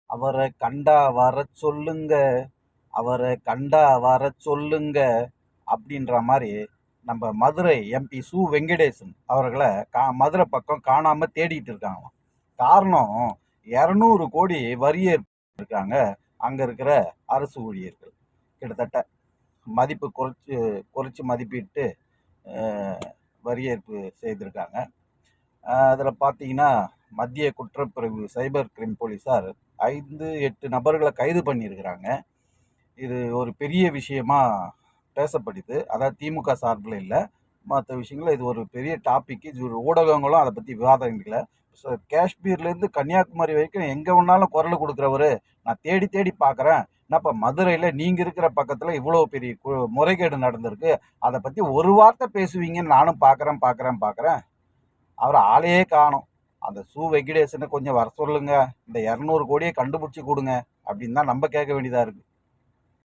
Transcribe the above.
அவரை கண்டா வர சொல்லுங்க, அவரை கண்டா வர சொல்லுங்க அப்படின்ற மாதிரி நம்ம மதுரை எம்பி சு வெங்கடேசன் அவர்களை மதுரை பக்கம் காணாமல் தேடிட்டு இருக்காங்களாம். காரணம் 200 கோடி வரி இருக்காங்க அங்கே இருக்கிற அரசு ஊழியர்கள். கிட்டத்தட்ட மதிப்பு குறைச்சி மதிப்பிட்டு வரி ஏற்பு செய்திருக்காங்க. அதில் பார்த்தீங்கன்னா மத்திய குற்றப்பிரிவு சைபர் கிரைம் போலீஸார் 5-8 நபர்களை கைது பண்ணியிருக்கிறாங்க. இது ஒரு பெரிய விஷயமா பேசப்படுது. அதாவது திமுக சார்பில் இல்லை, மற்ற விஷயங்கள் இது ஒரு பெரிய டாபிக். இது ஒரு ஊடகங்களும் அதை பற்றி விவாதம் இல்லை. ஸோ காஷ்மீர்லேருந்து கன்னியாகுமரி வரைக்கும் எங்கே வேணாலும் குரல் கொடுக்குறவர் நான் தேடி தேடி பார்க்குறேன். என்னப்பா மதுரையில் நீங்கள் இருக்கிற பக்கத்தில் இவ்வளோ பெரிய முறைகேடு நடந்திருக்கு, அதை பற்றி ஒரு வார்த்தை பேசுவீங்கன்னு நானும் பார்க்குறேன். அவர் ஆளையே காணும். அந்த சு வெங்கடேசனை கொஞ்சம் வர சொல்லுங்க, இந்த 200 கோடியை கண்டுபிடிச்சி கொடுங்க அப்படின்னு தான் நம்ம கேட்க வேண்டியதாக இருக்குது.